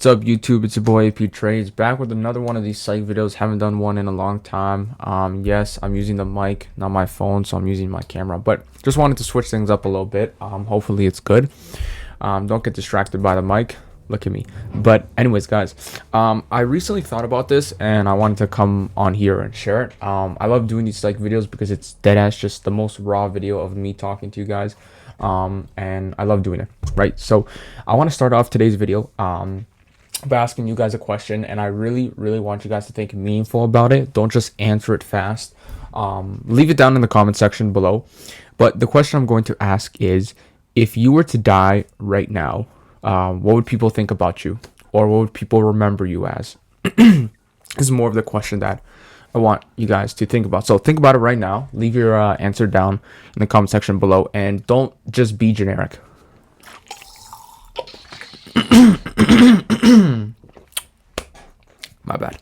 What's up, YouTube? It's your boy APTRADESZ back with another one of these psych videos. Haven't done one in a long time. Yes, I'm using the mic, not my phone, so I'm using my camera. But just wanted to switch things up a little bit. Hopefully it's good. Don't get distracted by the mic. Look at me. But anyways, guys, I recently thought about this and I wanted to come on here and share it. I love doing these psych videos because it's dead ass just the most raw video of me talking to you guys. And I love doing it, right? So I want to start off today's video by asking you guys a question, and I really want you guys to think meaningful about it. Don't just answer it fast. Leave it down in the comment section below. But the question I'm going to ask is, if you were to die right now, what would people think about you, or what would people remember you as? This is more of the question that I want you guys to think about. So think about it right now. Leave your answer down in the comment section below, and don't just be generic. My bad.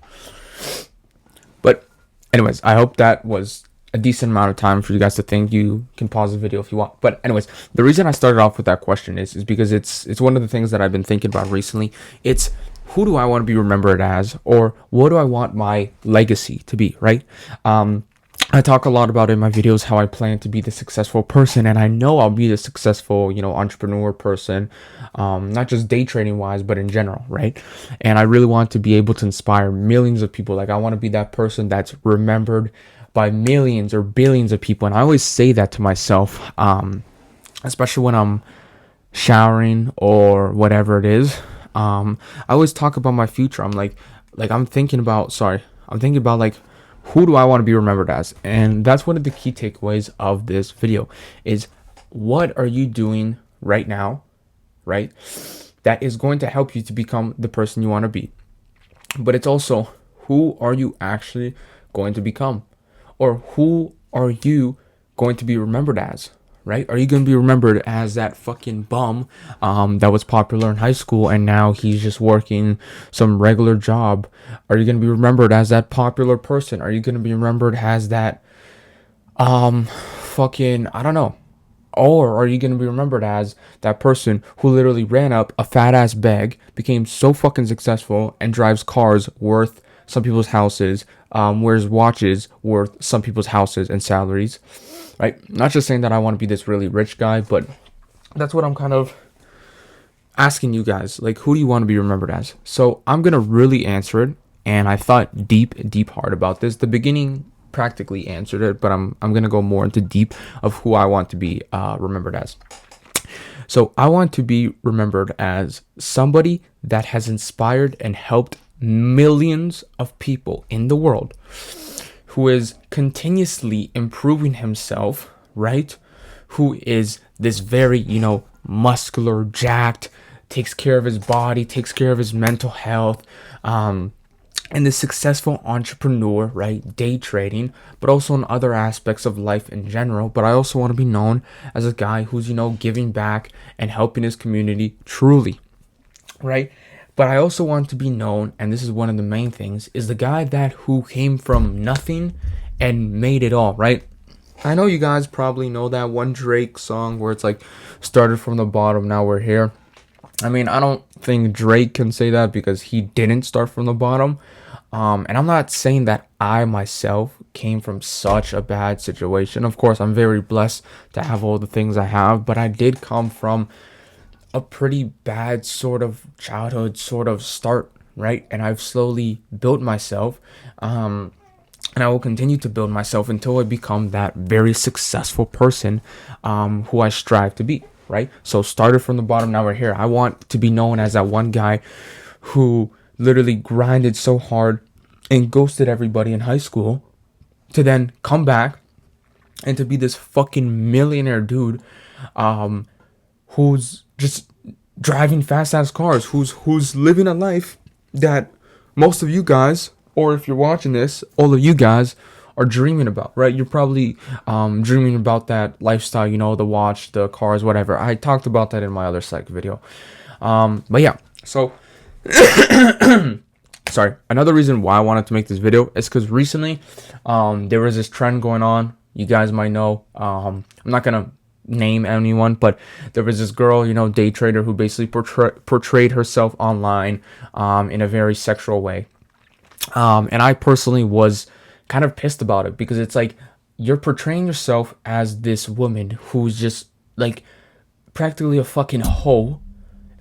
But anyways, I hope that was a decent amount of time for you guys to think. You can pause the video if you want. But anyways, the reason I started off with that question is because it's one of the things that I've been thinking about recently. It's, who do I want to be remembered as, or what do I want my legacy to be, right? I talk a lot about in my videos how I plan to be the successful person, and I know I'll be the successful, entrepreneur person, not just day trading wise, but in general, right? And I really want to be able to inspire millions of people. Like, I want to be that person that's remembered by millions or billions of people. And I always say that to myself, especially when I'm showering or whatever it is. I always talk about my future. I'm thinking about like, who do I want to be remembered as? And that's one of the key takeaways of this video is, what are you doing right now, right? That is going to help you to become the person you want to be. But it's also, who are you actually going to become? Or who are you going to be remembered as? Right? Are you going to be remembered as that fucking bum that was popular in high school and now he's just working some regular job? Are you going to be remembered as that popular person? Are you going to be remembered as that fucking, I don't know. Or are you going to be remembered as that person who literally ran up a fat ass bag, became so fucking successful, and drives cars worth some people's houses, wears watches worth some people's houses and salaries? Right? Not just saying that I want to be this really rich guy, but that's what I'm kind of asking you guys. Like, who do you want to be remembered as? So I'm going to really answer it. And I thought deep hard about this. The beginning practically answered it, but I'm going to go more into deep of who I want to be remembered as. So I want to be remembered as somebody that has inspired and helped millions of people in the world, who is continuously improving himself, right? Who is this very, muscular, jacked, takes care of his body, takes care of his mental health, and this successful entrepreneur, right? Day trading, but also in other aspects of life in general. But I also want to be known as a guy who's, giving back and helping his community truly, right? But I also want to be known, and this is one of the main things, is the guy who came from nothing and made it all, right? I know you guys probably know that one Drake song where it's like, started from the bottom, now we're here. I mean, I don't think Drake can say that because he didn't start from the bottom. And I'm not saying that I myself came from such a bad situation. Of course, I'm very blessed to have all the things I have, but I did come from a pretty bad sort of childhood sort of start, right? And I've slowly built myself, and I will continue to build myself until I become that very successful person who I strive to be, right? So started from the bottom, now we're here. I want to be known as that one guy who literally grinded so hard and ghosted everybody in high school to then come back and to be this fucking millionaire dude who's just driving fast ass cars, who's living a life that most of you guys, or if you're watching this, all of you guys are dreaming about, right? You're probably dreaming about that lifestyle, the watch, the cars, whatever. I talked about that in my other psych video. But yeah, so sorry. Another reason why I wanted to make this video is because recently there was this trend going on. You guys might know. I'm not gonna name anyone, but there was this girl, day trader, who basically portrayed herself online in a very sexual way. And I personally was kind of pissed about it, because it's like you're portraying yourself as this woman who's just like practically a fucking hoe,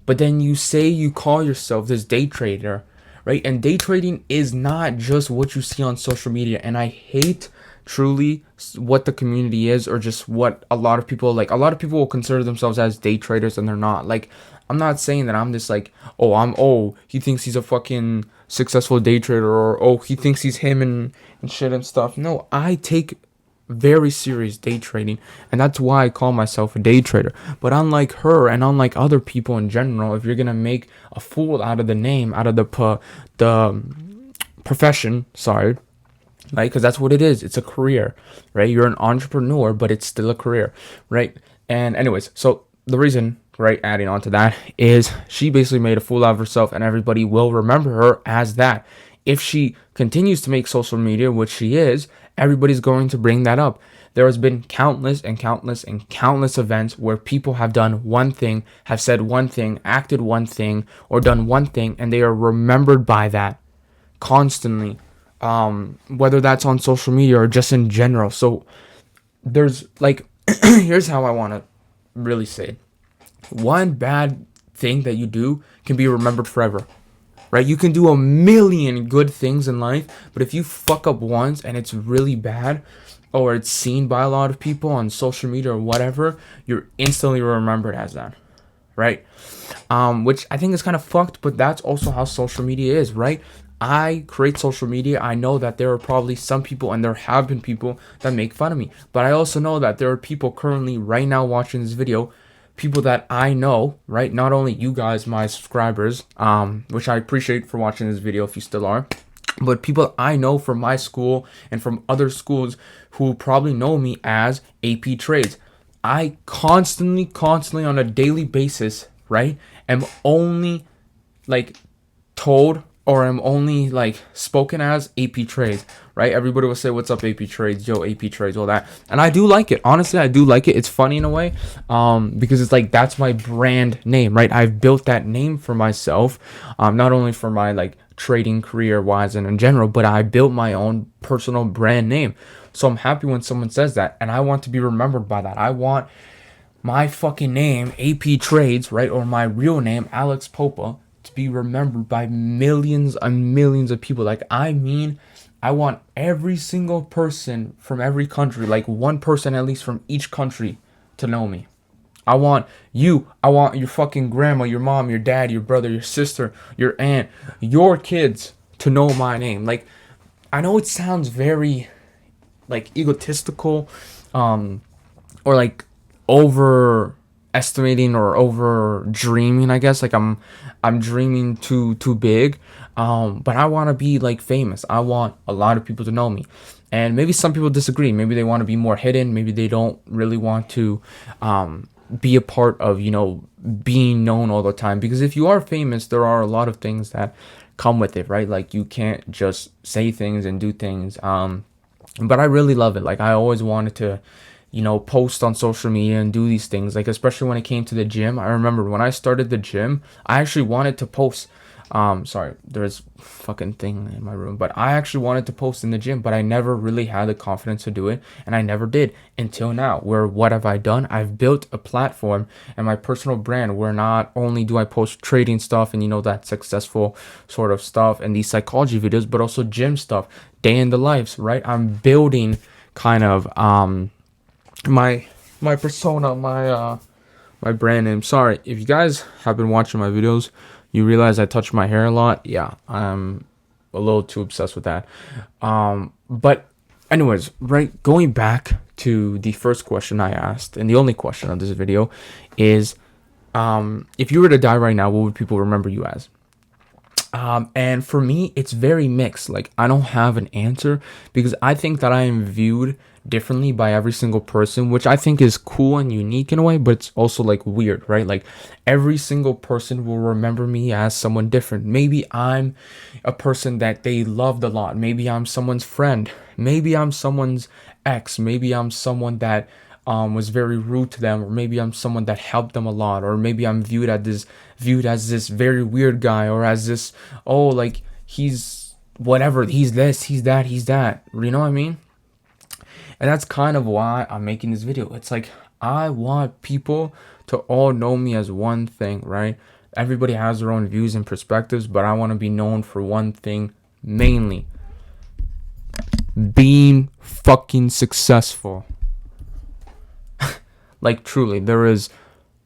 but then you say you call yourself this day trader, right? And day trading is not just what you see on social media. And I hate truly what the community is, or just what a lot of people like. A lot of people will consider themselves as day traders, and they're not. Like, I'm not saying that I'm just like, oh, he thinks he's a fucking successful day trader, or oh, he thinks he's him and shit and stuff. No, I take very serious day trading, and that's why I call myself a day trader. But unlike her, and unlike other people in general, if you're gonna make a fool out of the name, out of the profession, sorry, right? Because that's what it is. It's a career, right? You're an entrepreneur, but it's still a career, right? And anyways, so the reason, right, adding on to that, is she basically made a fool out of herself, and everybody will remember her as that. If she continues to make social media, which she is, everybody's going to bring that up. There has been countless and countless and countless events where people have done one thing, have said one thing, acted one thing, or done one thing, and they are remembered by that constantly, whether that's on social media or just in general. So there's like, here's how I want to really say it. One bad thing that you do can be remembered forever, right? You can do a million good things in life, but if you fuck up once and it's really bad, or it's seen by a lot of people on social media or whatever, you're instantly remembered as that, right? Which I think is kind of fucked, but that's also how social media is, right? I create social media. I know that there are probably some people, and there have been people that make fun of me, but I also know that there are people currently right now watching this video, people that I know, right? Not only you guys, my subscribers, which I appreciate for watching this video if you still are, but people I know from my school and from other schools who probably know me as AP Trades. I constantly on a daily basis, right, am only like told, or am only like spoken as AP Trades, right? Everybody will say, "What's up, AP Trades? Yo, AP Trades, all that." And I do like it. Honestly, I do like it. It's funny in a way, because it's like that's my brand name, right? I've built that name for myself, not only for my like trading career wise and in general, but I built my own personal brand name. So I'm happy when someone says that, and I want to be remembered by that. I want my fucking name, AP Trades, right, or my real name, Alex Popa, to be remembered by millions and millions of people. Like, I mean, I want every single person from every country, like one person at least from each country, to know me. I want you, I want your fucking grandma, your mom, your dad, your brother, your sister, your aunt, your kids to know my name. Like, I know it sounds very like egotistical, or like overestimating or over dreaming, I guess. Like, I'm dreaming too big, but I want to be like famous. I want a lot of people to know me. And maybe some people disagree. Maybe they want to be more hidden. Maybe they don't really want to be a part of, being known all the time. Because if you are famous, there are a lot of things that come with it, right? Like, you can't just say things and do things. But I really love it. Like, I always wanted to, post on social media and do these things. Like, especially when it came to the gym. I remember when I started the gym, I actually wanted to post. Sorry, there's fucking thing in my room. But I actually wanted to post in the gym, but I never really had the confidence to do it. And I never did until now, where what have I done? I've built a platform and my personal brand where not only do I post trading stuff and, that successful sort of stuff and these psychology videos, but also gym stuff, day in the lives, right? I'm building kind of, my persona, my brand name. Sorry, if you guys have been watching my videos, you realize I touch my hair a lot. Yeah, I'm a little too obsessed with that. But anyways, right, going back to the first question I asked, and the only question of this video is, if you were to die right now, what would people remember you as? And for me, it's very mixed. Like, I don't have an answer, because I think that I am viewed differently by every single person, which I think is cool and unique in a way, but it's also like weird, right? Like, every single person will remember me as someone different. Maybe I'm a person that they loved a lot. Maybe I'm someone's friend. Maybe I'm someone's ex. Maybe I'm someone that was very rude to them, or maybe I'm someone that helped them a lot, or maybe I'm viewed as this very weird guy, or as this, oh, like he's whatever, he's this, he's that, he's that. You know what I mean? And that's kind of why I'm making this video. It's like I want people to all know me as one thing, right? Everybody has their own views and perspectives, but I want to be known for one thing mainly: being fucking successful. Like, truly, there is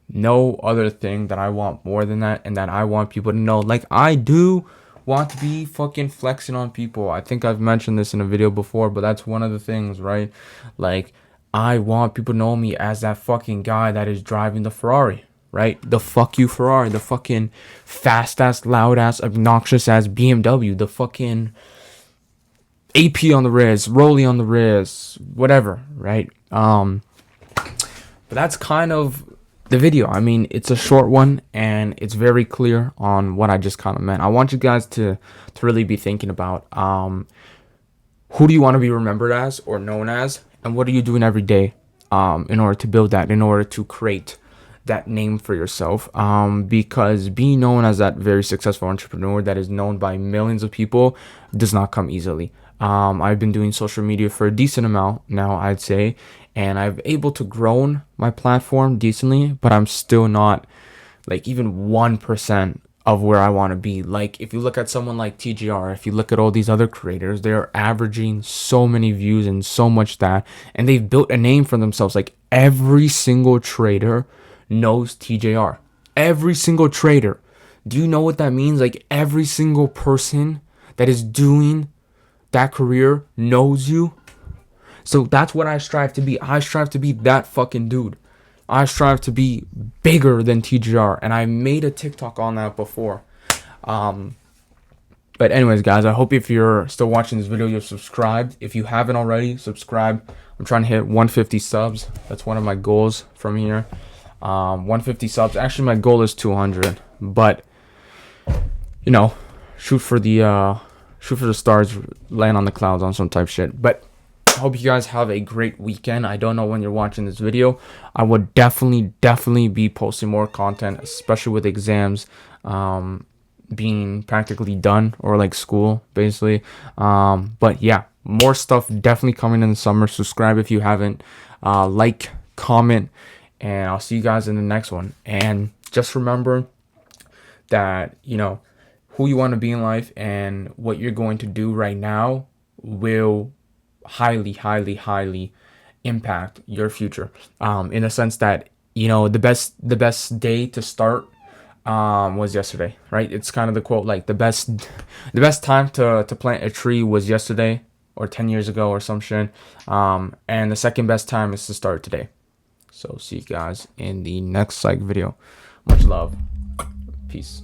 no other thing that I want more than that, and that I want people to know. Like, I do want to be fucking flexing on people. I think I've mentioned this in a video before, but that's one of the things, right? Like, I want people to know me as that fucking guy that is driving the Ferrari, right? The fuck you Ferrari, the fucking fast ass, loud ass, obnoxious ass BMW, the fucking AP on the wrist, Rolly on the wrist, whatever, right? But that's kind of the video. I mean, it's a short one and it's very clear on what I just kind of meant. I want you guys to really be thinking about who do you want to be remembered as or known as, and what are you doing every day in order to build that, in order to create that name for yourself, because being known as that very successful entrepreneur that is known by millions of people does not come easily. I've been doing social media for a decent amount now, I'd say, and I've able to grow my platform decently, but I'm still not like even 1% of where I want to be. Like, if you look at someone like TGR, if you look at all these other creators, they're averaging so many views and so much that, and they've built a name for themselves. Like, every single trader knows TJR. Every single trader. Do you know what that means? Like, every single person that is doing that career knows you. So that's what I strive to be. I strive to be that fucking dude. I strive to be bigger than TGR, and I made a TikTok on that before. But anyways, guys, I hope if you're still watching this video, you're subscribed. If you haven't already, subscribe. I'm trying to hit 150 subs. That's one of my goals from here. 150 subs. Actually, my goal is 200, but you know, shoot for the stars, land on the clouds on some type shit. But I hope you guys have a great weekend. I don't know when you're watching this video. I would definitely be posting more content, especially with exams being practically done, or like school basically. But yeah, more stuff definitely coming in the summer. Subscribe if you haven't. Like, comment, and I'll see you guys in the next one. And just remember that, you know, who you want to be in life and what you're going to do right now will highly impact your future, in a sense that, you know, the best day to start was yesterday, right? It's kind of the quote, like the best time to plant a tree was yesterday, or 10 years ago, or some shit, and the second best time is to start today. So see you guys in the next video. Much love. Peace.